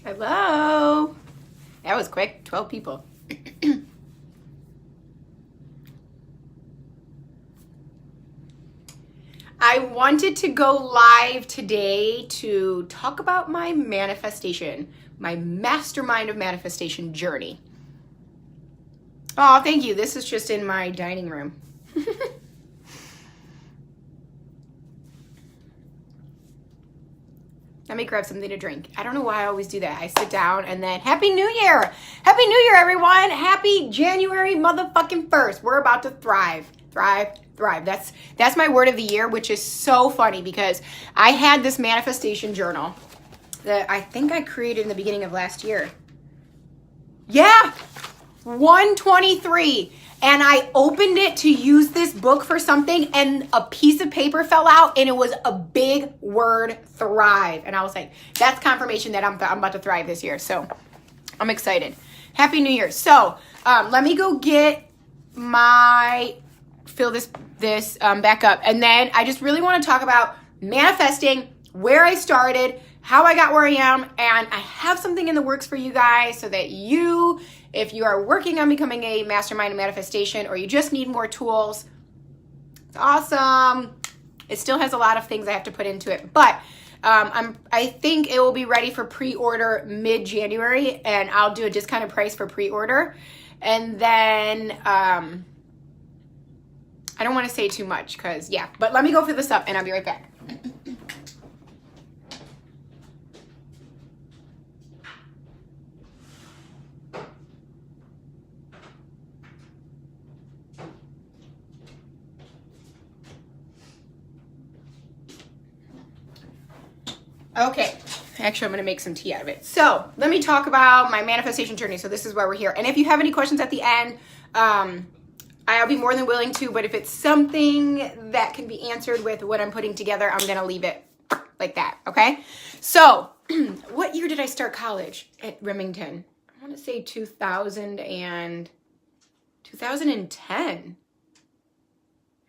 Hello. That was quick. 12 people. I wanted to go live today to talk about my manifestation, my mastermind of manifestation journey. Oh, thank you. This is just in my dining room. Let me grab something to drink. I don't know why I always do that. I sit down and then Happy New Year. Happy New Year, everyone. Happy January motherfucking 1st. We're about to thrive. Thrive. That's my word of the year, which is so funny because I had this manifestation journal that I think I created in the beginning of last year. Yeah. 123. And I opened it to use this book for something and a piece of paper fell out and it was a big word, thrive. And I was like, that's confirmation that I'm about to thrive this year. So I'm excited. Happy New Year. So let me go get fill this back up. And then I just really want to talk about manifesting, where I started, how I got where I am, and I have something in the works for you guys so that you, if you are working on becoming a mastermind of manifestation or you just need more tools, it's awesome. It still has a lot of things I have to put into it, but I think it will be ready for pre-order mid-January, and I'll do a discounted price for pre-order. And then I don't want to say too much because, yeah, but let me go fill this up and I'll be right back. Okay, actually I'm going to make some tea out of it. So let me talk about my manifestation journey. So this is why we're here. And if you have any questions at the end, I'll be more than willing to, but if it's something that can be answered with what I'm putting together, I'm going to leave it like that. Okay. So what year did I start college at Remington? I want to say 2010.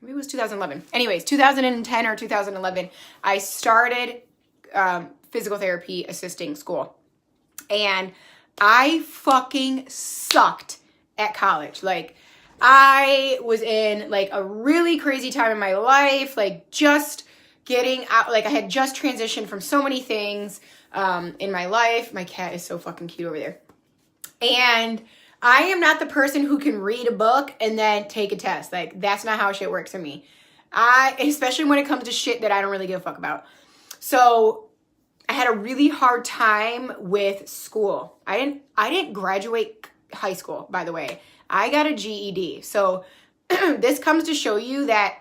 Maybe it was 2011. Anyways, 2010 or 2011, I started physical therapy assisting school. And I fucking sucked at college. Like, I was in like a really crazy time in my life, like just getting out, like I had just transitioned from so many things in my life. My cat is so fucking cute over there. And I am not the person who can read a book and then take a test. Like, that's not how shit works for me. Especially when it comes to shit that I don't really give a fuck about. So I had a really hard time with school. I didn't graduate high school, by the way. I got a GED. So this comes to show you that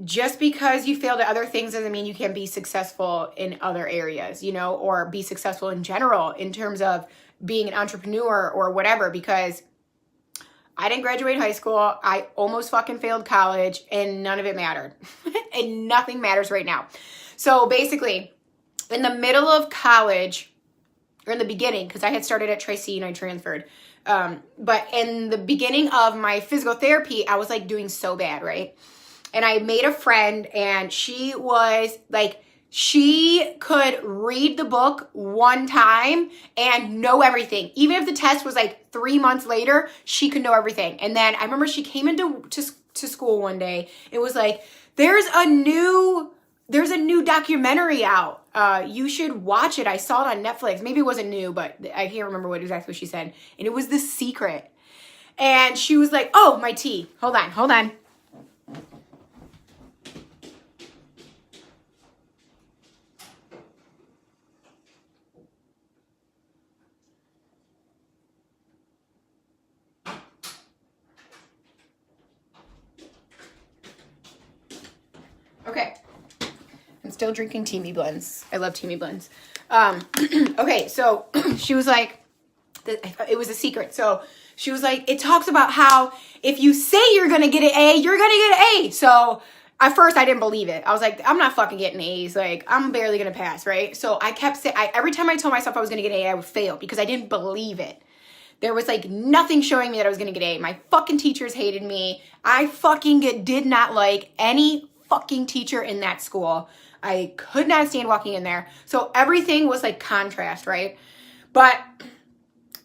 just because you failed at other things doesn't mean you can't be successful in other areas, you know, or be successful in general in terms of being an entrepreneur or whatever, because I didn't graduate high school. I almost fucking failed college and none of it mattered. And nothing matters right now. So basically, in the middle of college, or in the beginning, because I had started at Tri-C and I transferred. But in the beginning of my physical therapy, I was like doing so bad, right? And I made a friend and she was like, she could read the book one time and know everything. Even if the test was like 3 months later, she could know everything. And then I remember she came into school one day. It was like, there's a new documentary out. You should watch it. I saw it on Netflix. Maybe it wasn't new, but I can't remember what exactly she said. And it was The Secret. And she was like, oh, my tea. Hold on. Okay. I'm still drinking Teamy blends. I love Teamy blends. Okay, so she was like, it was a secret. So she was like, it talks about how if you say you're going to get an A, you're going to get an A. So at first I didn't believe it. I was like, I'm not fucking getting A's. Like, I'm barely going to pass, right? So I kept saying, every time I told myself I was going to get an A, I would fail because I didn't believe it. There was like nothing showing me that I was going to get an A. My fucking teachers hated me. I fucking did not like any fucking teacher in that school. I could not stand walking in there. So everything was like contrast, right? But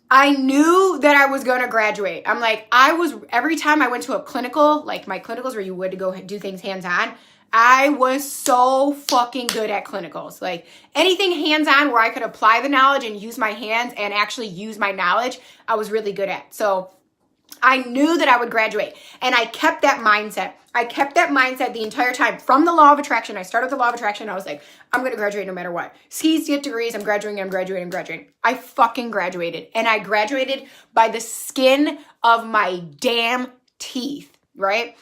I knew that I was going to graduate. I'm like, every time I went to a clinical, like my clinicals where you would go do things hands-on, I was so fucking good at clinicals. Like anything hands-on where I could apply the knowledge and use my hands and actually use my knowledge, I was really good at. So I knew that I would graduate, and I kept that mindset. I kept that mindset the entire time from the law of attraction. I started the law of attraction. I was like, I'm going to graduate no matter what. Skis, get degrees. I'm graduating. I fucking graduated, and I graduated by the skin of my damn teeth, right?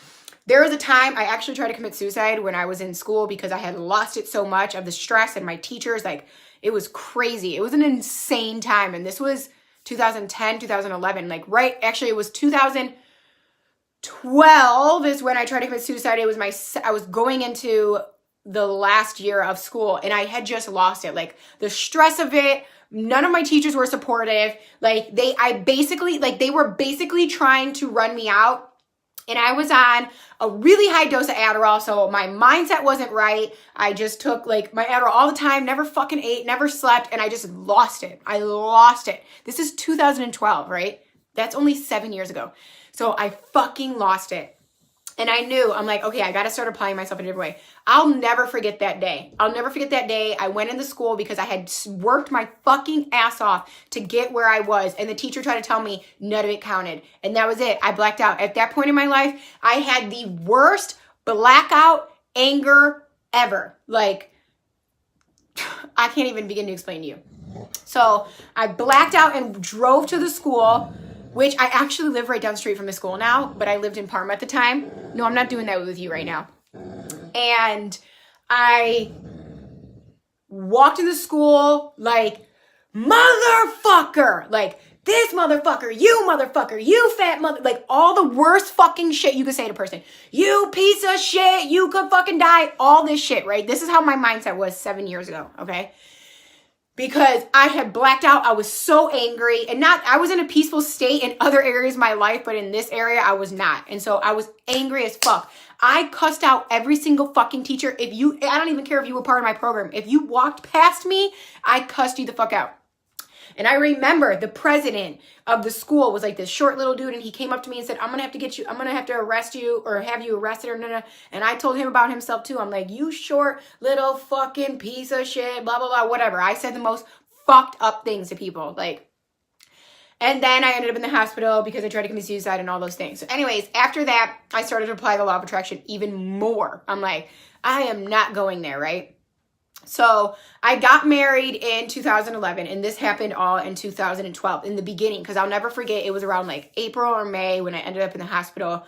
There was a time I actually tried to commit suicide when I was in school because I had lost it so much of the stress and my teachers. Like, it was crazy. It was an insane time, and this was 2010, 2011, actually it was 2012 is when I tried to commit suicide. I was going into the last year of school, and I had just lost it. Like the stress of it, none of my teachers were supportive. Like they were basically trying to run me out. And I was on a really high dose of Adderall, so my mindset wasn't right. I just took like my Adderall all the time, never fucking ate, never slept, and I just lost it. I lost it. This is 2012, right? That's only 7 years ago. So I fucking lost it. And I knew, I'm like, okay, I got to start applying myself in a different way. I'll never forget that day. I went into school because I had worked my fucking ass off to get where I was. And the teacher tried to tell me none of it counted. And that was it. I blacked out. At that point in my life, I had the worst blackout anger ever. Like, I can't even begin to explain to you. So I blacked out and drove to the school, which I actually live right down the street from the school now, but I lived in Parma at the time. No, I'm not doing that with you right now. And I walked into school like, motherfucker, like this motherfucker, you fat mother, like all the worst fucking shit you could say to a person. You piece of shit, you could fucking die, all this shit, right? This is how my mindset was 7 years ago, okay? Because I had blacked out. I was so angry, and I was in a peaceful state in other areas of my life, but in this area I was not. And so I was angry as fuck. I cussed out every single fucking teacher. I don't even care if you were part of my program. If you walked past me, I cussed you the fuck out. And I remember the president of the school was like this short little dude, and he came up to me and said, I'm going to have to arrest you or have you arrested or no. And I told him about himself too. I'm like, you short little fucking piece of shit, blah, blah, blah, whatever. I said the most fucked up things to people. And then I ended up in the hospital because I tried to commit suicide and all those things. So anyways, after that, I started to apply the law of attraction even more. I'm like, I am not going there, right? So I got married in 2011, and this happened all in 2012 in the beginning, because I'll never forget, it was around like April or May when I ended up in the hospital.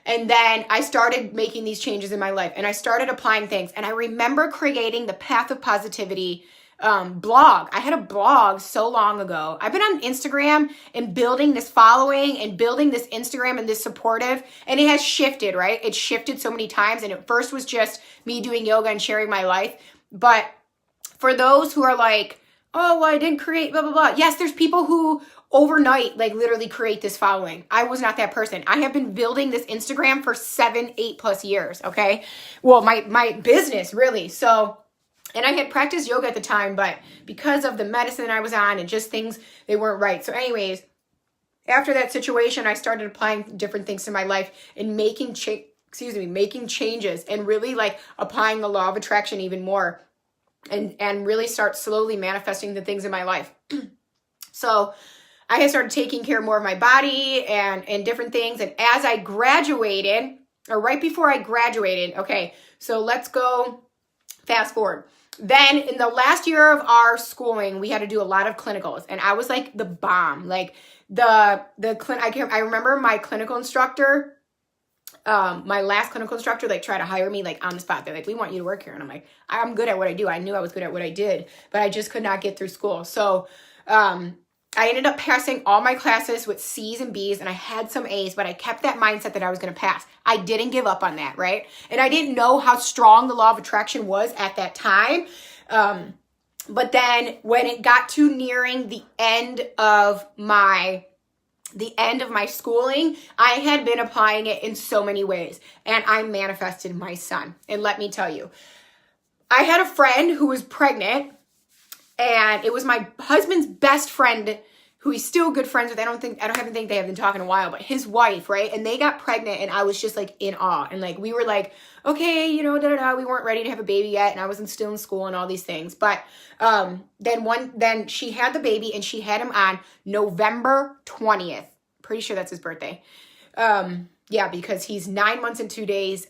And then I started making these changes in my life, and I started applying things. And I remember creating the Path of Positivity blog. I had a blog so long ago. I've been on Instagram and building this following and building this Instagram and this supportive, and it has shifted, right? It shifted so many times, and at first was just me doing yoga and sharing my life. But for those who are like, oh, well, I didn't create blah, blah, blah. Yes, there's people who overnight, like literally create this following. I was not that person. I have been building this Instagram for 7-8+ years. Okay. Well, my business really. So, and I had practiced yoga at the time, but because of the medicine I was on and just things, they weren't right. So anyways, after that situation, I started applying different things to my life and making changes and really like applying the law of attraction even more and really start slowly manifesting the things in my life. So I had started taking care more of my body and different things. And as I graduated, or right before I graduated, okay, so let's go fast forward. Then in the last year of our schooling, we had to do a lot of clinicals, and I was like the bomb. Like I remember my clinical instructor, my last clinical instructor, like tried to hire me like on the spot. They're like, we want you to work here. And I'm like, I'm good at what I do. I knew I was good at what I did, but I just could not get through school. So, I ended up passing all my classes with C's and B's, and I had some A's, but I kept that mindset that I was going to pass. I didn't give up on that, right? And I didn't know how strong the law of attraction was at that time. But then when it got to nearing the end of my schooling, I had been applying it in so many ways, and I manifested my son. And let me tell you, I had a friend who was pregnant, And it was my husband's best friend, who he's still good friends with. I don't even think they have been talking a while, but his wife, right? And they got pregnant, and I was just like in awe. And like, we were like, okay, you know, we weren't ready to have a baby yet, and I wasn't still in school and all these things. But then she had the baby, and she had him on November 20th. Pretty sure that's his birthday. Yeah, because he's 9 months and 2 days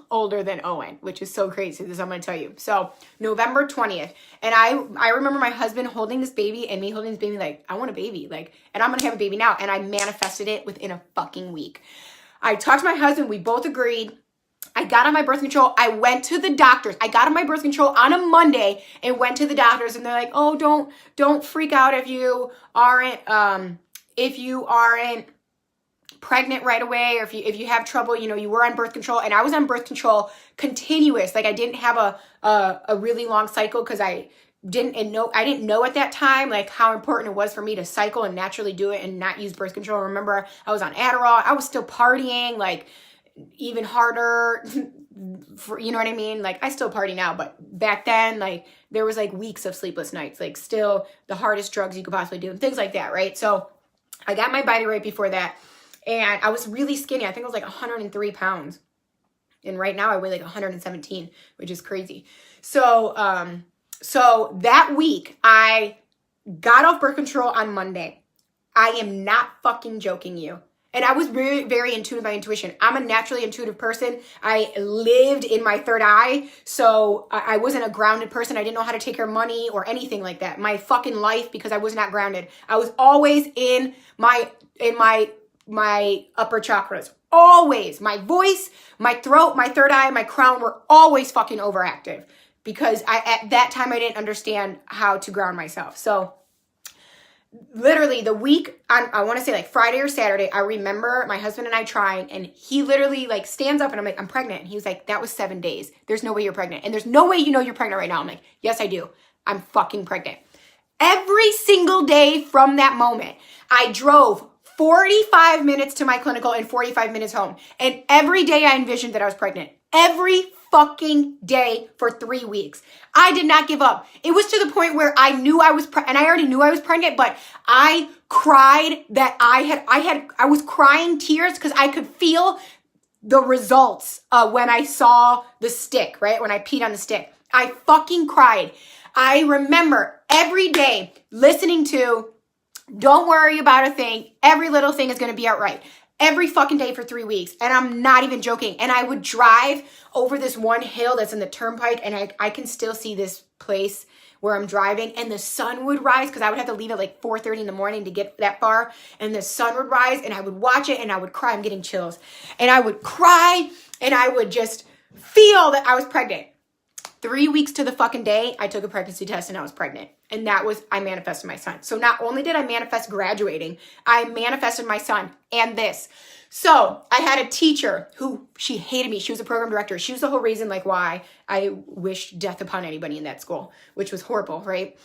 older than Owen, which is so crazy. This I'm going to tell you. So November 20th. And I remember my husband holding this baby and me holding this baby like, I want a baby. Like, and I'm going to have a baby now. And I manifested it within a fucking week. I talked to my husband. We both agreed. I got on my birth control. I went to the doctors. I got on my birth control on a Monday and went to the doctors, and they're like, oh, don't freak out if you aren't pregnant right away, or if you have trouble, you know, you were on birth control. And I was on birth control continuous. Like, I didn't have a really long cycle, because I didn't know at that time like how important it was for me to cycle and naturally do it and not use birth control. Remember, I was on Adderall. I was still partying, like even harder for, you know what I mean? Like, I still party now, but back then, like, there was like weeks of sleepless nights, like still the hardest drugs you could possibly do and things like that, right? So I got my body right before that. And I was really skinny. I think I was like 103 pounds. And right now I weigh like 117, which is crazy. So that week I got off birth control on Monday. I am not fucking joking you. And I was very, very in tune with my intuition. I'm a naturally intuitive person. I lived in my third eye. So I wasn't a grounded person. I didn't know how to take care of money or anything like that. My fucking life, because I was not grounded. I was always in my upper chakras. Always. My voice, my throat, my third eye, my crown were always fucking overactive, because at that time I didn't understand how to ground myself. So literally the week, I want to say like Friday or Saturday, I remember my husband and I trying, and he literally like stands up and I'm like, I'm pregnant. And he was like, that was 7 days. There's no way you're pregnant. And there's no way you know you're pregnant right now. I'm like, yes, I do. I'm fucking pregnant. Every single day from that moment, I drove 45 minutes to my clinical and 45 minutes home. And every day I envisioned that I was pregnant. Every fucking day for 3 weeks. I did not give up. It was to the point where I knew I was and I already knew I was pregnant, but I cried that I was crying tears, because I could feel the results when I saw the stick, right? When I peed on the stick. I fucking cried. I remember every day listening to, don't worry about a thing. Every little thing is going to be all right. Every fucking day for 3 weeks. And I'm not even joking. And I would drive over this one hill that's in the turnpike, and I can still see this place where I'm driving, and the sun would rise, because I would have to leave at like 4:30 in the morning to get that far. And the sun would rise, and I would watch it, and I would cry. I'm getting chills. And I would cry, and I would just feel that I was pregnant. 3 weeks to the fucking day, I took a pregnancy test and I was pregnant. And I manifested my son. So not only did I manifest graduating, I manifested my son and this. So I had a teacher who, she hated me. She was a program director. She was the whole reason like why I wished death upon anybody in that school, which was horrible, right?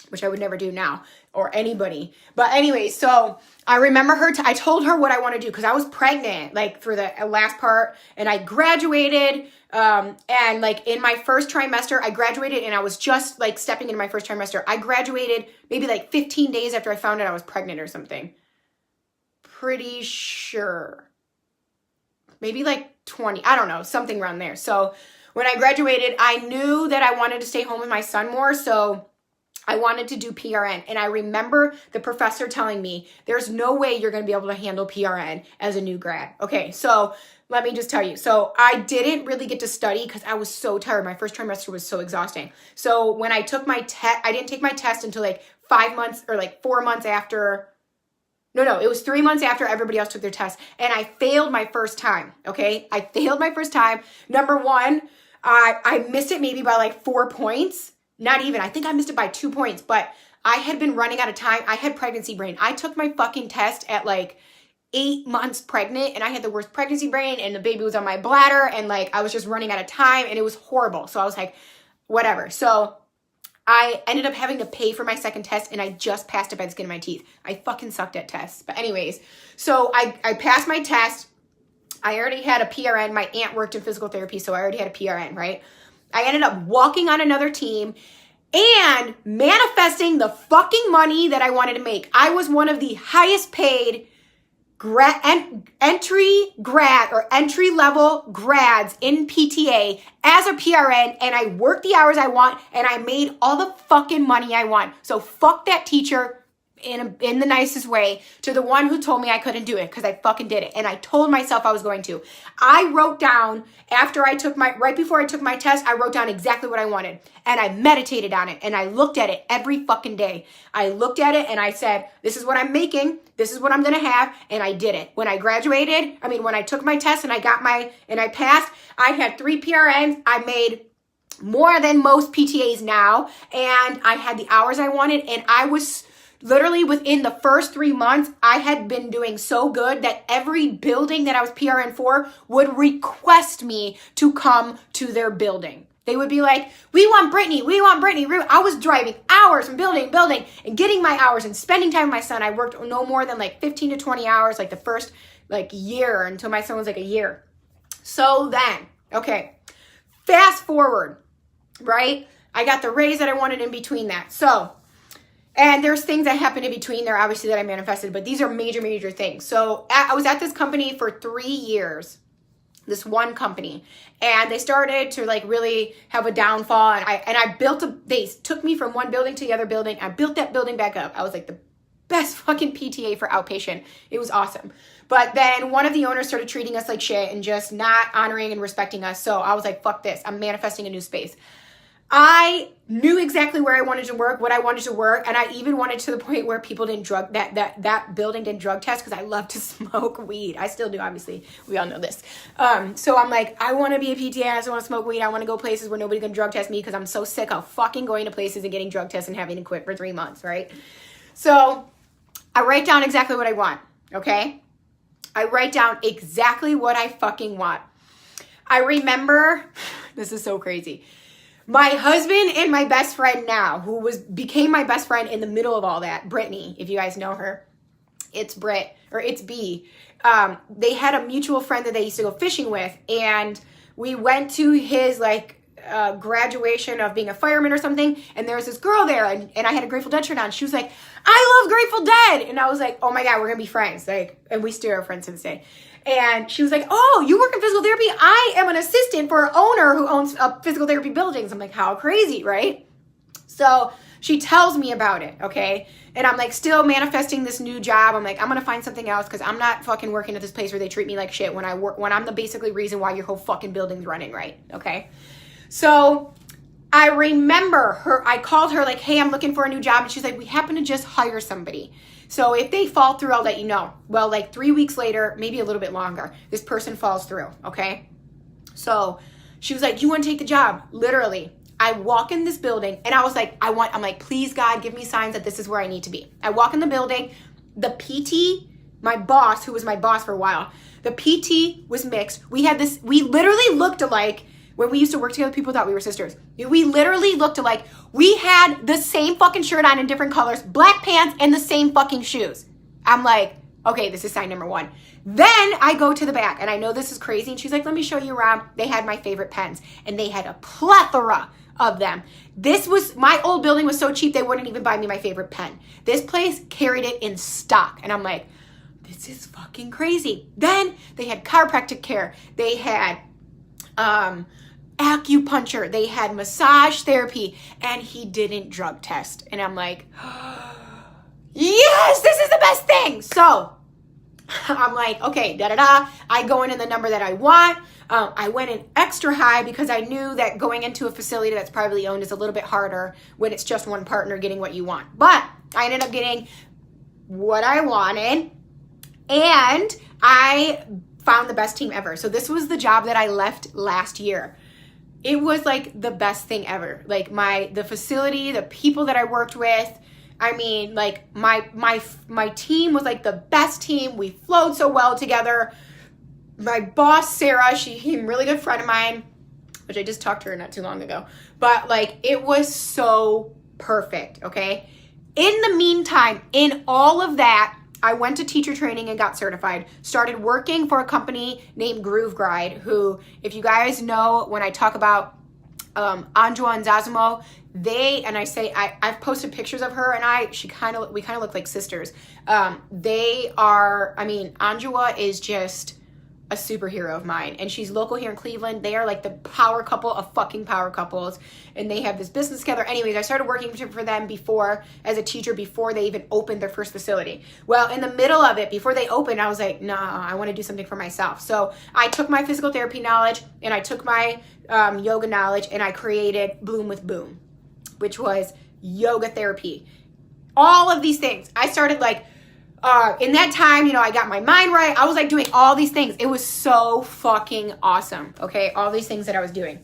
Which I would never do now, or anybody. But anyway, so I remember I told her what I want to do, because I was pregnant, like for the last part, and I graduated, and like in my first trimester, I graduated, and I was just like stepping into my first trimester. I graduated maybe like 15 days after I found out I was pregnant or something. Pretty sure. Maybe like 20, I don't know, something around there. So when I graduated, I knew that I wanted to stay home with my son more, so I wanted to do PRN. And I remember the professor telling me, there's no way you're going to be able to handle PRN as a new grad. Okay, so let me just tell you. So I didn't really get to study because I was so tired. My first trimester was so exhausting. So when I took my test, I didn't take my test until like 5 months or like 4 months after. No, it was 3 months after everybody else took their test. And I failed my first time, okay? I failed my first time. Number one, I missed it maybe by like 4 points. Not even. I think I missed it by 2 points, but I had been running out of time. I had pregnancy brain. I took my fucking test at like 8 months pregnant, and I had the worst pregnancy brain, and the baby was on my bladder, and like I was just running out of time, and it was horrible. So I was like, whatever. So I ended up having to pay for my second test, and I just passed it by the skin of my teeth. I fucking sucked at tests. But anyways, so I passed my test. I already had a PRN. My aunt worked in physical therapy, so I already had a PRN, right? I ended up walking on another team. and manifesting the fucking money that I wanted to make. I was one of the highest paid entry level grads in PTA as a PRN, and I worked the hours I want, and I made all the fucking money I want. So fuck that teacher in the nicest way to the one who told me I couldn't do it, because I fucking did it. And I told myself I was going to. I wrote down right before I took my test, I wrote down exactly what I wanted, and I meditated on it, and I looked at it every fucking day. I looked at it and I said, this is what I'm making. This is what I'm going to have. And I did it. When I when I took my test and I passed, I had 3 PRNs. I made more than most PTAs now, and I had the hours I wanted, and I was literally within the first 3 months, I had been doing so good that every building that I was PRN for would request me to come to their building. They would be like, we want Brittany. I was driving hours from building and getting my hours and spending time with my son. I worked no more than 15 to 20 hours, the first year until my son was a year. So then, okay, fast forward, right? I got the raise that I wanted in between that. And there's things that happened in between there, obviously, that I manifested, but these are major, major things. So I was at this company for 3 years, this one company, and they started to really have a downfall. And I they took me from one building to the other building. I built that building back up. I was the best fucking PTA for outpatient. It was awesome. But then one of the owners started treating us like shit and just not honoring and respecting us. So I was like, fuck this. I'm manifesting a new space. I knew exactly where I wanted to work, what I wanted to work, and I even wanted to the point where people didn't that building didn't drug test, because I love to smoke weed. I still do, obviously. We all know this. So I'm like, I want to be a PTA. I just want to smoke weed. I want to go places where nobody can drug test me, because I'm so sick of fucking going to places and getting drug tests and having to quit for 3 months, right? So I write down exactly what I want, okay? I write down exactly what I fucking want. I remember, this is so crazy. My husband and my best friend now, who became my best friend in the middle of all that, Brittany, if you guys know her, it's B. They had a mutual friend that they used to go fishing with, and we went to his graduation of being a fireman or something, and there was this girl there, and I had a Grateful Dead shirt on. She was like, I love Grateful Dead, and I was like, oh my God, we're gonna be friends, and we still are friends to this day. And she was like, oh, you work in physical therapy? I am an assistant for an owner who owns physical therapy buildings. I'm like, how crazy, right? So she tells me about it, okay? And I'm still manifesting this new job. I'm like, I'm going to find something else, because I'm not fucking working at this place where they treat me like shit when I'm the basically reason why your whole fucking building's running, right? Okay? So I remember I called her hey, I'm looking for a new job. And she's like, we happen to just hire somebody. So if they fall through, I'll let you know. Well, 3 weeks later, maybe a little bit longer, this person falls through, okay? So she was like, you want to take the job? Literally, I walk in this building, and I was like, I'm like, please, God, give me signs that this is where I need to be. I walk in the building. The PT, my boss, who was my boss for a while, the PT was mixed. We literally looked alike. When we used to work together, people thought we were sisters. We literally looked alike. We had the same fucking shirt on in different colors, black pants, and the same fucking shoes. I'm like, okay, this is sign number 1. Then I go to the back, and I know this is crazy, and she's like, let me show you around. They had my favorite pens, and they had a plethora of them. My old building was so cheap, they wouldn't even buy me my favorite pen. This place carried it in stock, and I'm like, this is fucking crazy. Then they had chiropractic care. They had acupuncture, they had massage therapy, and he didn't drug test. And I'm like, yes, this is the best thing. So I'm like, okay, I go in the number that I want. I went in extra high because I knew that going into a facility that's privately owned is a little bit harder when it's just one partner getting what you want. But I ended up getting what I wanted, and I found the best team ever. So this was the job that I left last year. It was the best thing ever. The facility, the people that I worked with, I mean, my team was the best team. We flowed so well together. My boss, Sarah, she's a really good friend of mine, which I just talked to her not too long ago. But it was so perfect, okay? In the meantime, in all of that, I went to teacher training and got certified, started working for a company named Groove Guide, who, if you guys know, when I talk about Anjua and Zazimo, I've posted pictures of her and we kind of look like sisters. Anjua is just a superhero of mine, and she's local here in Cleveland. They are like the power couple of fucking power couples, and they have this business together. Anyways, I started working for them as a teacher before they even opened their first facility. Well, in the middle of it, before they opened, I was like, nah, I want to do something for myself. So I took my physical therapy knowledge and I took my yoga knowledge, and I created Bloom with Boom, which was yoga therapy. All of these things. I started in that time, I got my mind right. I was like doing all these things. It was so fucking awesome. Okay. All these things that I was doing.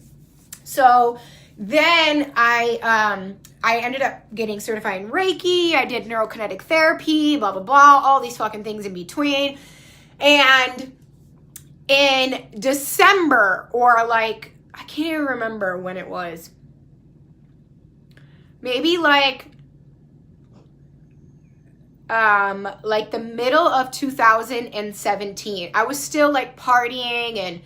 So then I ended up getting certified in Reiki. I did neurokinetic therapy, blah, blah, blah, all these fucking things in between. And in December, or I can't even remember when it was, maybe the middle of 2017, I was still partying, and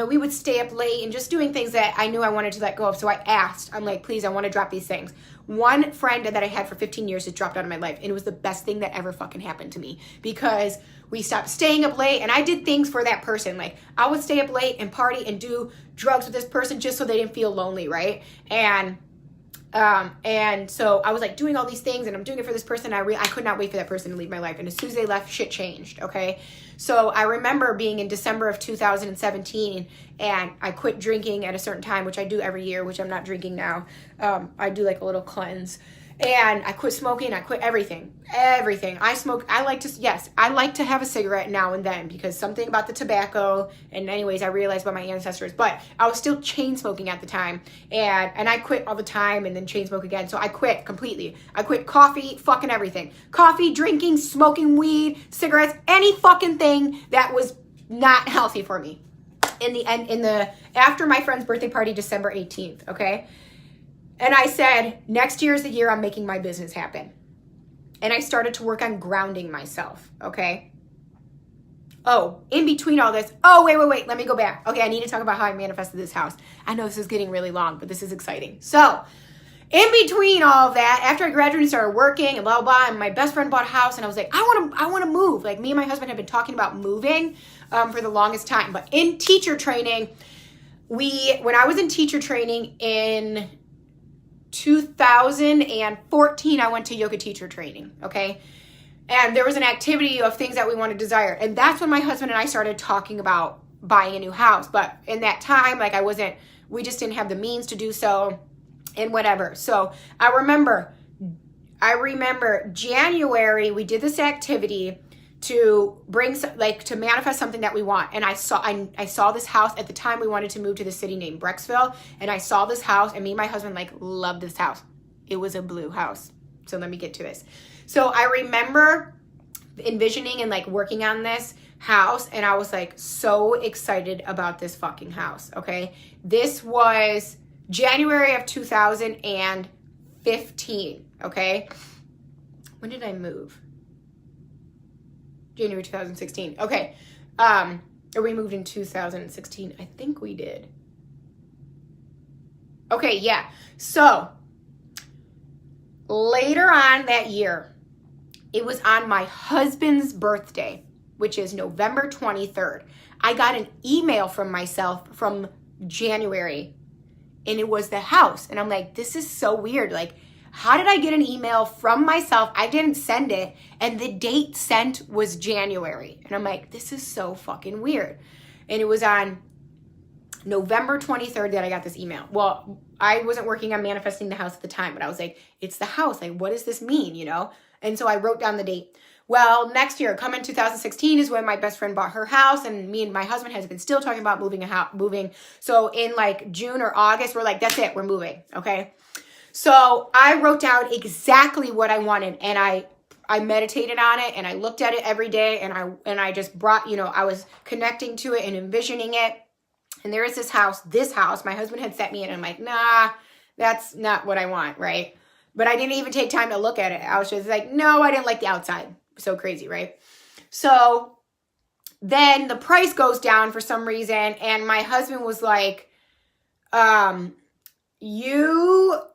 we would stay up late and just doing things that I knew I wanted to let go of. So I asked, I'm like, please, I want to drop these things. One friend that I had for 15 years has dropped out of my life, and it was the best thing that ever fucking happened to me, because we stopped staying up late, and I did things for that person. I would stay up late and party and do drugs with this person just so they didn't feel lonely, right? And so I was doing all these things, and I'm doing it for this person. I could not wait for that person to leave my life. And as soon as they left, shit changed. Okay. So I remember being in December of 2017, and I quit drinking at a certain time, which I do every year, which I'm not drinking now. I do a little cleanse, and I quit smoking. I quit everything. I smoke. I like to have a cigarette now and then, because something about the tobacco, and anyways, I realized about my ancestors, but I was still chain smoking at the time, and I quit all the time and then chain smoke again. So I quit completely. I quit coffee, fucking everything. Coffee, drinking, smoking weed, cigarettes, any fucking thing that was not healthy for me. After my friend's birthday party, December 18th, okay? And I said, next year is the year I'm making my business happen. And I started to work on grounding myself, okay? Oh, in between all this, wait, let me go back. Okay, I need to talk about how I manifested this house. I know this is getting really long, but this is exciting. So, in between all of that, after I graduated and started working and blah, blah, blah, and my best friend bought a house, and I was like, I want to move. Me and my husband had been talking about moving for the longest time. But in teacher training, when I was in teacher training in 2014, I went to yoga teacher training, okay? And there was an activity of things that we wanted to desire. And that's when my husband and I started talking about buying a new house. But in that time, we just didn't have the means to do so, and whatever. So I remember January, we did this activity to bring to manifest something that we want. And I saw this house. At the time, we wanted to move to the city named Brecksville, and I saw this house, and me and my husband loved this house. It was a blue house. So let me get to this. So I remember envisioning and working on this house, and I was so excited about this fucking house. Okay. This was January of 2015. Okay. When did I move? January 2016. Okay. Or we moved in 2016. I think we did. Okay, yeah. So, later on that year, it was on my husband's birthday, which is November 23rd. I got an email from myself from January, and it was the house. And I'm like, this is so weird. How did I get an email from myself? I didn't send it, and the date sent was January. And I'm like, this is so fucking weird. And it was on November 23rd that I got this email. Well, I wasn't working on manifesting the house at the time, but I was like, it's the house. What does this mean, And so I wrote down the date. Well, next year, coming 2016, is when my best friend bought her house, and me and my husband has been still talking about moving. So in June or August, we're like, that's it, we're moving, okay? So I wrote down exactly what I wanted, and I meditated on it, and I looked at it every day, and I just brought, I was connecting to it and envisioning it. And there is this house my husband had sent me, and I'm like, nah, that's not what I want, right? But I didn't even take time to look at it. I was just like, no, I didn't like the outside. So crazy, right? So then the price goes down for some reason, and my husband was like, just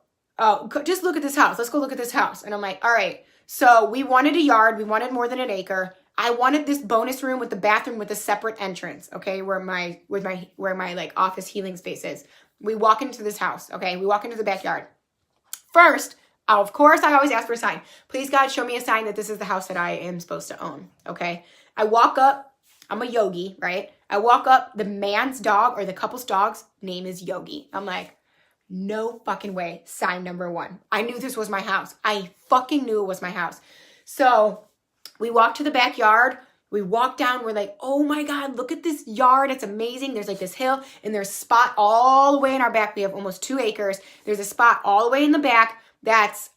look at this house. Let's go look at this house. And I'm like, all right. So we wanted a yard. We wanted more than an acre. I wanted this bonus room with the bathroom with a separate entrance, okay, where my like office healing space is. We walk into this house, okay? We walk into the backyard. First, of course, I always ask for a sign. Please, God, show me a sign that this is the house that I am supposed to own, okay? I walk up. I'm a yogi, right? I walk up. The man's dog or the couple's dog's name is Yogi. I'm like, no fucking way. Sign number one. I knew this was my house. I fucking knew it was my house. So we walk to the backyard. We walk down. We're like, oh my God, look at this yard. It's amazing. There's like this hill and there's a spot all the way in our back. We have almost 2 acres. There's a spot all the way in the back that's,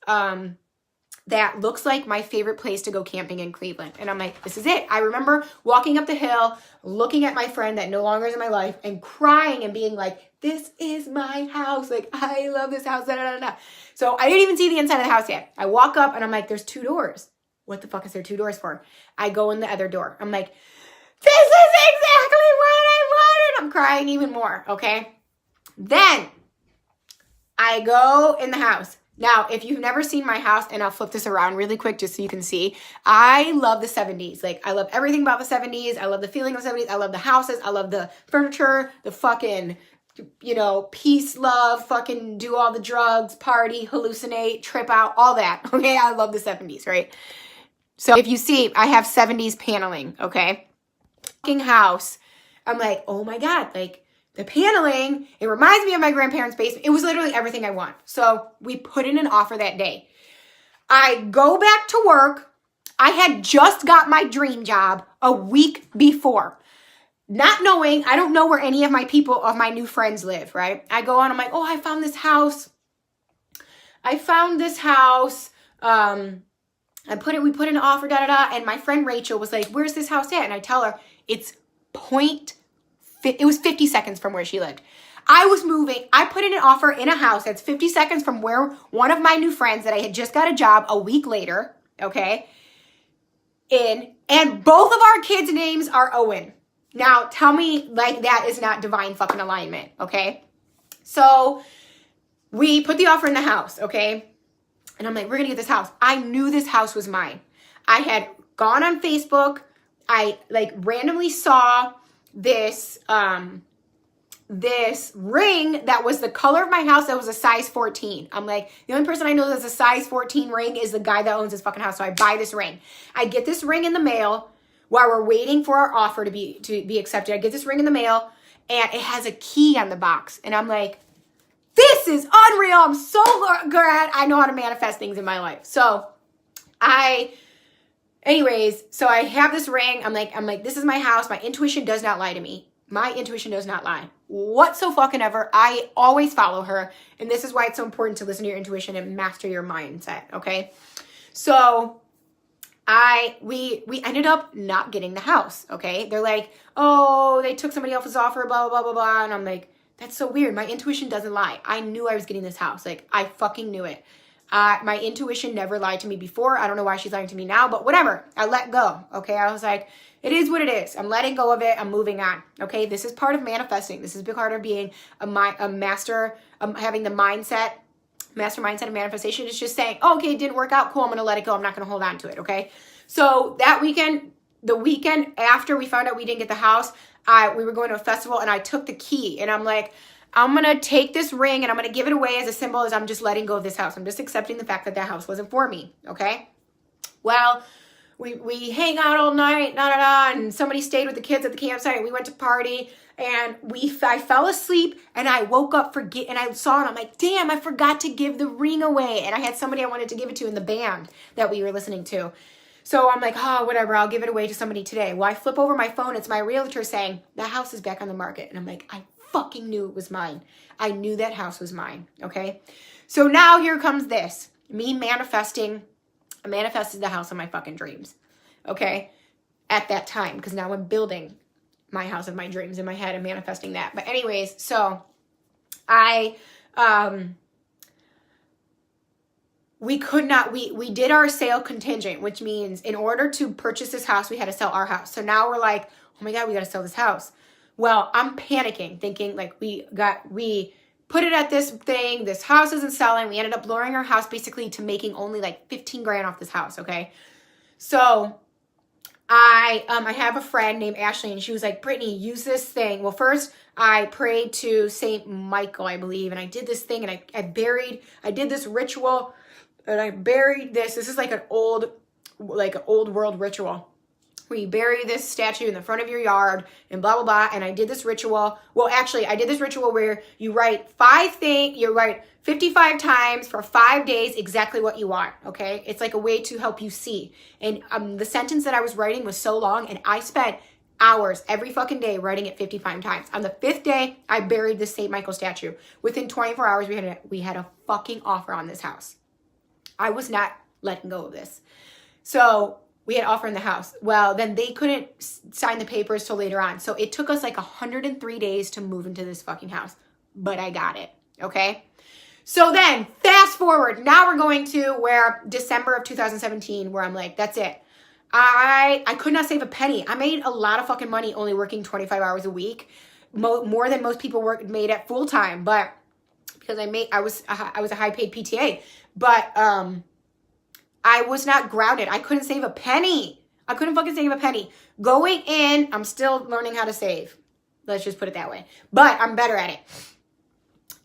that looks like my favorite place to go camping in Cleveland. And I'm like, this is it. I remember walking up the hill, looking at my friend that no longer is in my life and crying and being like, this is my house. Like, I love this house. Da, da, da, da. So I didn't even see the inside of the house yet. I walk up and I'm like, there's 2 doors. What the fuck is there 2 doors for? I go in the other door. I'm like, this is exactly what I wanted. I'm crying even more, okay? Then I go in the house. Now, if you've never seen my house, and I'll flip this around really quick just so you can see, I love the 70s. Like, I love everything about the 70s. I love the feeling of the 70s. I love the houses. I love the furniture, the fucking, peace, love, fucking do all the drugs, party, hallucinate, trip out, all that. Okay, I love the 70s, right? So if you see, I have 70s paneling, okay? Fucking house. I'm like, oh my God, like, the paneling, it reminds me of my grandparents' basement. It was literally everything I want. So we put in an offer that day. I go back to work. I had just got my dream job a week before. Not knowing, I don't know where any of my new friends live, right? I go on, I'm like, oh, I found this house. We put in an offer, and my friend Rachel was like, where's this house at? And I tell her, it was 50 seconds from where she lived. I was moving. I put in an offer in a house that's 50 seconds from where one of my new friends that I had just got a job a week later, okay, and both of our kids' names are Owen. Now, tell me, like, that is not divine fucking alignment, okay? So we put the offer in the house, okay? And I'm like, we're going to get this house. I knew this house was mine. I had gone on Facebook. I, like, randomly saw this ring that was the color of my house that was a size 14. I'm like, the only person I know that's a size 14 ring is the guy that owns this fucking house. So I buy this ring. I get this ring in the mail while we're waiting for our offer to be accepted. I get this ring in the mail and it has a key on the box. And I'm like, this is unreal. I'm so glad I know how to manifest things in my life. So I have this ring. I'm like, this is my house. My intuition does not lie to me. My intuition does not lie. Whatsoever. I always follow her. And this is why it's so important to listen to your intuition and master your mindset. Okay. So we ended up not getting the house. Okay. They're like, oh, they took somebody else's offer, blah, blah, blah, blah, blah. And I'm like, that's so weird. My intuition doesn't lie. I knew I was getting this house. Like, I fucking knew it. My intuition never lied to me before. I don't know why she's lying to me now, but whatever. I let go. Okay. I was like, it is what it is. I'm letting go of it. I'm moving on. Okay. This is part of manifesting. This is part of being a master, having the master mindset of manifestation. It's just saying, oh, okay, it didn't work out. Cool. I'm going to let it go. I'm not going to hold on to it. Okay. So that weekend, the weekend after we found out we didn't get the house, we were going to a festival and I took the key and I'm like, I'm going to take this ring and I'm going to give it away as a symbol as I'm just letting go of this house. I'm just accepting the fact that that house wasn't for me. Okay. Well, we hang out all night, and somebody stayed with the kids at the campsite and we went to party and I fell asleep and I woke up and I saw it. I'm like, damn, I forgot to give the ring away. And I had somebody I wanted to give it to in the band that we were listening to. So I'm like, oh, whatever, I'll give it away to somebody today. Well, I flip over my phone. It's my realtor saying, that house is back on the market. And I'm like, I fucking knew it was mine. I knew that house was mine, okay? So now here comes this. Me manifesting. I manifested the house of my fucking dreams, okay? At that time, because now I'm building my house of my dreams in my head and manifesting that. But anyways, so we did our sale contingent, which means in order to purchase this house, we had to sell our house. So now we're like, oh my God, we got to sell this house. Well, I'm panicking, thinking like we put it at this thing. This house isn't selling. We ended up lowering our house basically to making only like 15 grand off this house, okay? So I have a friend named Ashley, and she was like, Brittany, use this thing. Well, first I prayed to Saint Michael, I believe, and I did this thing, and I did this ritual, and I buried this. This is like an old world ritual, where you bury this statue in the front of your yard and blah, blah, blah. And I did this ritual. Well, actually, I did this ritual where you write 55 times for 5 days exactly what you want, okay? It's like a way to help you see. And the sentence that I was writing was so long, and I spent hours every fucking day writing it 55 times. On the 5th day, I buried this St. Michael statue. Within 24 hours, we had a fucking offer on this house. I was not letting go of this. So we had offer in the house. Well, then they couldn't sign the papers till later on. So it took us like 103 days to move into this fucking house. But I got it, okay? So then, fast forward. Now we're going to where December of 2017, where I'm like, that's it. I could not save a penny. I made a lot of fucking money only working 25 hours a week. More than most people made at full time. But because I was a high paid PTA. But I was not grounded. I couldn't save a penny. I couldn't fucking save a penny. Going in, I'm still learning how to save. Let's just put it that way. But I'm better at it.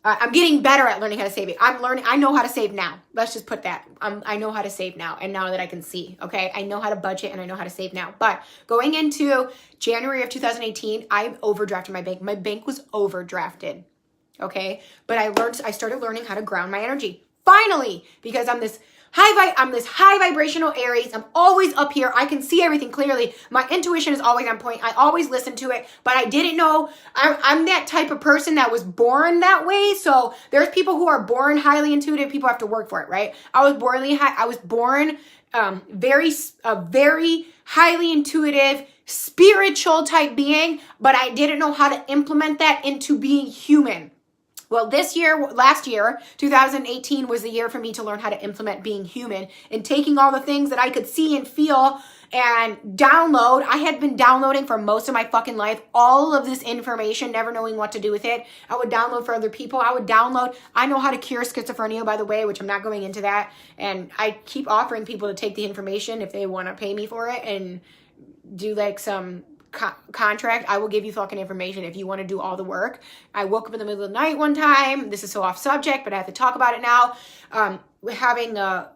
I'm getting better at learning how to save it. I know how to save now. Let's just put that. I know how to save now. And now that I can see, okay? I know how to budget and I know how to save now. But going into January of 2018, I overdrafted my bank. My bank was overdrafted, okay? But I started learning how to ground my energy. Finally, because I'm this high vibrational Aries. I'm always up here. I can see everything clearly. My intuition is always on point. I always listen to it, but I didn't know I'm that type of person that was born that way. So there's people who are born highly intuitive. People have to work for it, right? I was born a very highly intuitive, spiritual type being, but I didn't know how to implement that into being human. Well, last year, 2018 was the year for me to learn how to implement being human and taking all the things that I could see and feel and download. I had been downloading for most of my fucking life, all of this information, never knowing what to do with it. I would download for other people. I know how to cure schizophrenia, by the way, which I'm not going into that. And I keep offering people to take the information if they want to pay me for it and do like some contract. I will give you fucking information if you want to do all the work. I woke up in the middle of the night one time. This is so off subject, but I have to talk about it now. Having a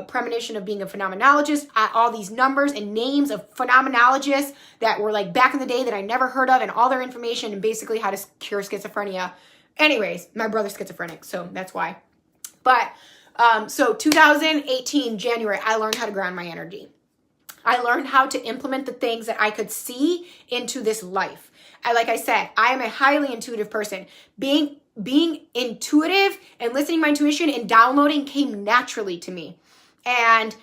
premonition of being a phenomenologist, all these numbers and names of phenomenologists that were like back in the day that I never heard of, and all their information and basically how to cure schizophrenia. Anyways, my brother's schizophrenic, so that's why. But so 2018 January, I learned how to ground my energy. I learned how to implement the things that I could see into this life. Like I said, I am a highly intuitive person. Being intuitive and listening to my intuition and downloading came naturally to me. And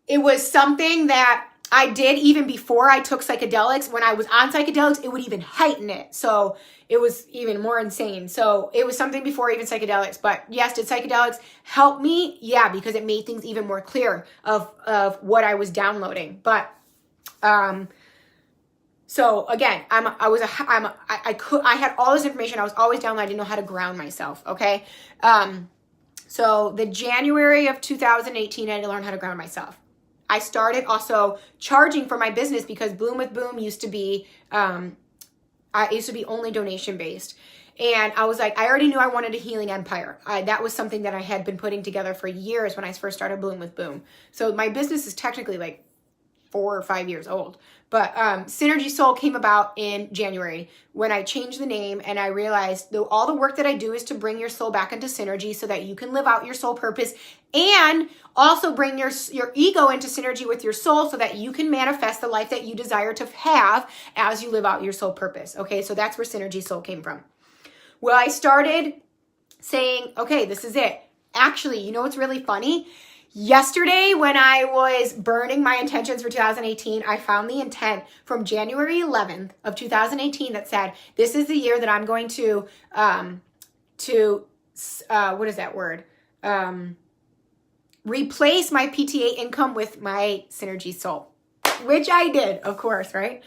it was something that I did even before I took psychedelics. When I was on psychedelics, it would even heighten it. So it was even more insane. So it was something before even psychedelics. But yes, did psychedelics help me? Yeah, because it made things even more clear of what I was downloading. But so again, I had all this information. I was always downloading. I didn't know how to ground myself. Okay. So the January of 2018, I had to learn how to ground myself. I started also charging for my business because Bloom with Boom used to be only donation based. And I was like, I already knew I wanted a healing empire. That was something that I had been putting together for years when I first started Bloom with Boom. So my business is technically like 4 or 5 years old. But Synergy Soul came about in January when I changed the name and I realized all the work that I do is to bring your soul back into synergy so that you can live out your soul purpose and also bring your ego into synergy with your soul so that you can manifest the life that you desire to have as you live out your soul purpose. Okay, so that's where Synergy Soul came from. Well, I started saying, okay, this is it. Actually, you know what's really funny? Yesterday, when I was burning my intentions for 2018, I found the intent from January 11th of 2018 that said, this is the year that I'm going to what is that word? Replace my PTA income with my Synergy Soul, which I did, of course, right?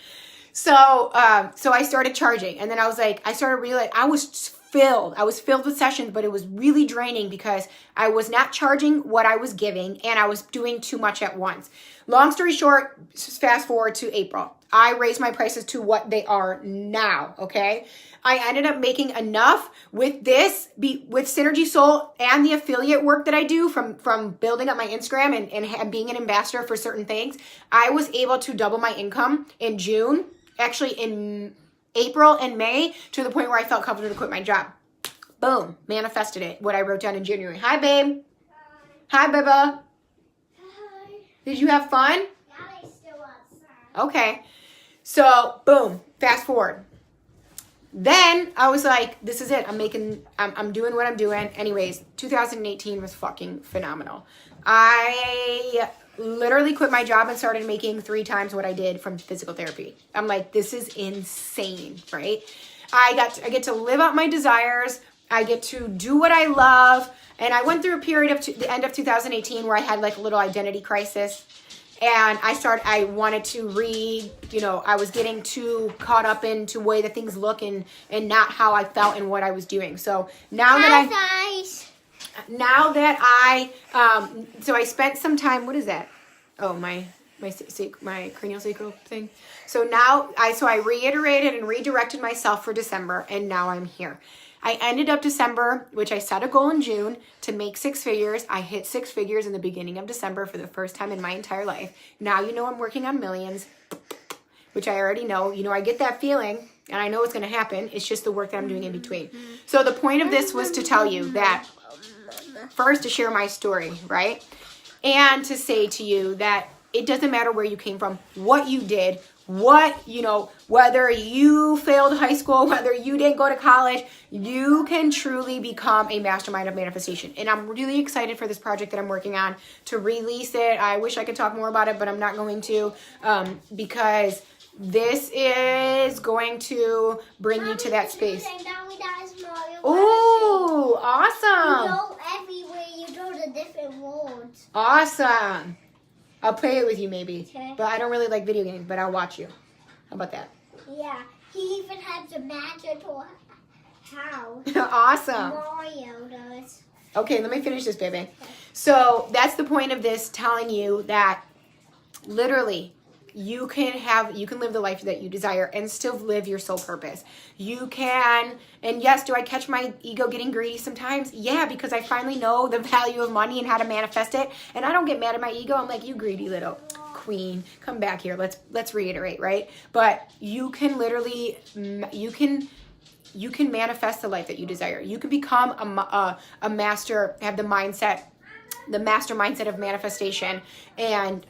So I started charging, and then I started realizing I was filled. I was filled with sessions, but it was really draining because I was not charging what I was giving and I was doing too much at once. Long story short, fast forward to April. I raised my prices to what they are now, okay? I ended up making enough with this, with Synergy Soul and the affiliate work that I do from building up my Instagram and being an ambassador for certain things. I was able to double my income in June, actually in April and May, to the point where I felt comfortable to quit my job. Boom, manifested it, what I wrote down in January. Hi, babe. Hi, Beba. Hi. Did you have fun? Daddy's still outside. Okay. So, boom, fast forward. Then I was like, this is it. I'm doing what I'm doing. Anyways, 2018 was fucking phenomenal. I literally quit my job and started making 3 times what I did from physical therapy. I'm like, this is insane, right? I get to live out my desires. I get to do what I love. And I went through a period of the end of 2018 where I had like a little identity crisis. And I wanted to read, I was getting too caught up into the way that things look and not how I felt and what I was doing. So now so I spent some time, what is that? Oh, my cranial sacral thing. So now I reiterated and redirected myself for December, and now I'm here. I ended up December, which I set a goal in June to make 6 figures. I hit 6 figures in the beginning of December for the first time in my entire life. Now I'm working on millions, which I already know. I get that feeling, and I know it's going to happen. It's just the work that I'm doing in between. So the point of this was to tell you that, first, to share my story, right? And to say to you that it doesn't matter where you came from, what you did, whether you failed high school, whether you didn't go to college, you can truly become a mastermind of manifestation. And I'm really excited for this project that I'm working on to release it. I wish I could talk more about it, but I'm not going to, because this is going to bring you to that space. Oh, awesome. You go everywhere, you go to different worlds. Awesome. I'll play it with you maybe. Okay. But I don't really like video games, but I'll watch you. How about that? Yeah. He even has a magical house. Awesome. Mario does. Okay, let me finish this, baby. So that's the point of this, telling you that literally you can live the life that you desire and still live your soul purpose. You can, and yes, do I catch my ego getting greedy sometimes? Yeah, because I finally know the value of money and how to manifest it. And I don't get mad at my ego. I'm like, you greedy little queen, come back here. Let's reiterate, right? But you can literally, you can manifest the life that you desire. You can become a master, have the master mindset of manifestation, and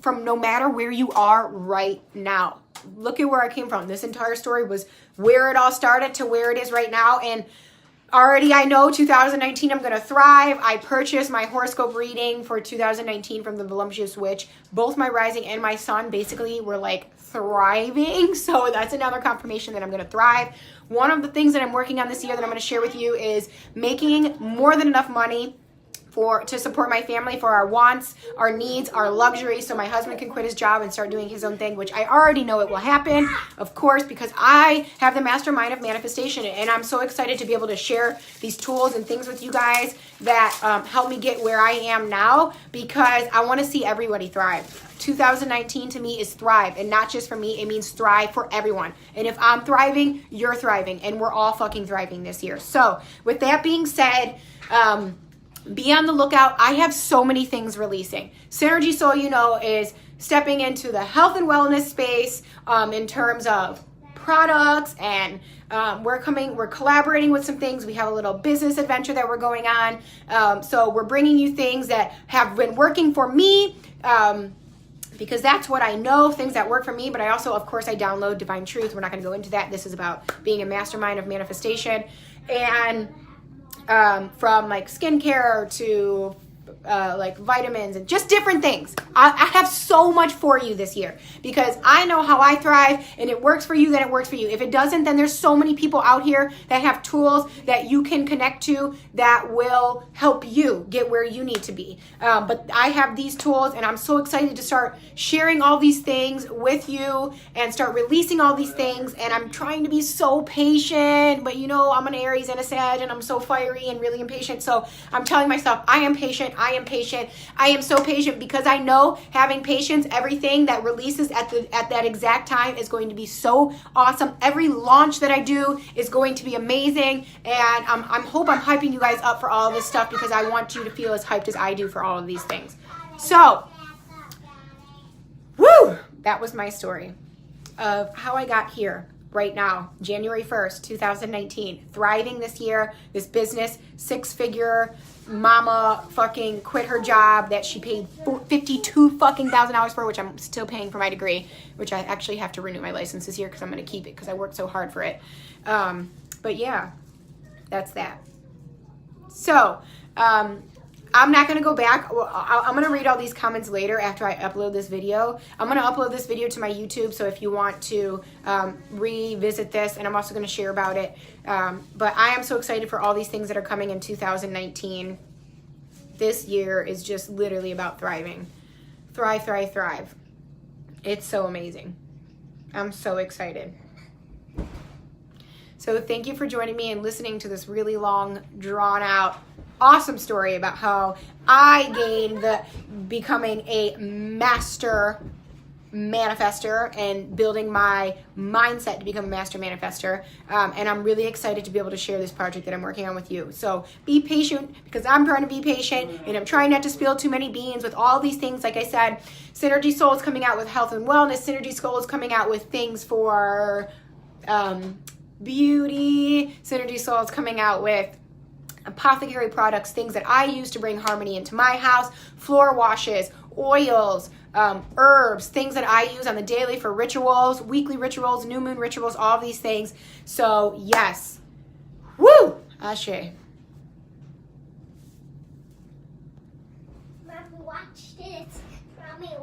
from no matter where you are right now. Look at where I came from. This entire story was where it all started to where it is right now. And already I know 2019 I'm going to thrive. I purchased my horoscope reading for 2019 from the Voluptuous Witch. Both my rising and my sun basically were like thriving. So that's another confirmation that I'm going to thrive. One of the things that I'm working on this year that I'm going to share with you is making more than enough money to support my family, for our wants, our needs, our luxuries, so my husband can quit his job and start doing his own thing, which I already know it will happen, of course, because I have the mastermind of manifestation, and I'm so excited to be able to share these tools and things with you guys that help me get where I am now, because I want to see everybody thrive. 2019 to me is thrive, and not just for me, it means thrive for everyone. And if I'm thriving, you're thriving, and we're all fucking thriving this year. So with that being said, be on the lookout. I have so many things releasing. Synergy Soul, is stepping into the health and wellness space in terms of products, and we're collaborating with some things. We have a little business adventure that we're going on. So we're bringing you things that have been working for me, because that's what I know, things that work for me. But I also, of course, I download Divine Truth. We're not going to go into that. This is about being a mastermind of manifestation. And from like skincare to like vitamins and just different things. I have so much for you this year because I know how I thrive, and it works for you, then it works for you. If it doesn't, then there's so many people out here that have tools that you can connect to that will help you get where you need to be. But I have these tools, and I'm so excited to start sharing all these things with you and start releasing all these things. And I'm trying to be so patient, but you know, I'm an Aries and a Sag, and I'm so fiery and really impatient. So I'm telling myself, I am patient. I am patient. I am so patient because I know having patience, everything that releases at that exact time is going to be so awesome. Every launch that I do is going to be amazing. And I'm hyping you guys up for all of this stuff because I want you to feel as hyped as I do for all of these things. So, woo! That was my story of how I got here right now, January 1st, 2019, thriving this year, this business, 6-figure mama fucking quit her job that she paid $52,000 for, which I'm still paying for my degree, which I actually have to renew my license this year because I'm going to keep it because I worked so hard for it. But yeah, that's that. So, I'm not going to go back. I'm going to read all these comments later after I upload this video. I'm going to upload this video to my YouTube, so if you want to revisit this, and I'm also going to share about it. But I am so excited for all these things that are coming in 2019. This year is just literally about thriving. Thrive, thrive, thrive. It's so amazing. I'm so excited. So thank you for joining me and listening to this really long, drawn-out, awesome story about how I gained the becoming a master manifester and building my mindset to become a master manifester. And I'm really excited to be able to share this project that I'm working on with you. So be patient because I'm trying to be patient and I'm trying not to spill too many beans with all these things. Like I said, Synergy Soul is coming out with health and wellness. Synergy Soul is coming out with things for beauty. Synergy Soul is coming out with apothecary products, things that I use to bring harmony into my house, floor washes, oils, herbs, things that I use on the daily for rituals, weekly rituals, new moon rituals, all of these things. So yes, woo, Ashe. Mommy, watch this. Mommy,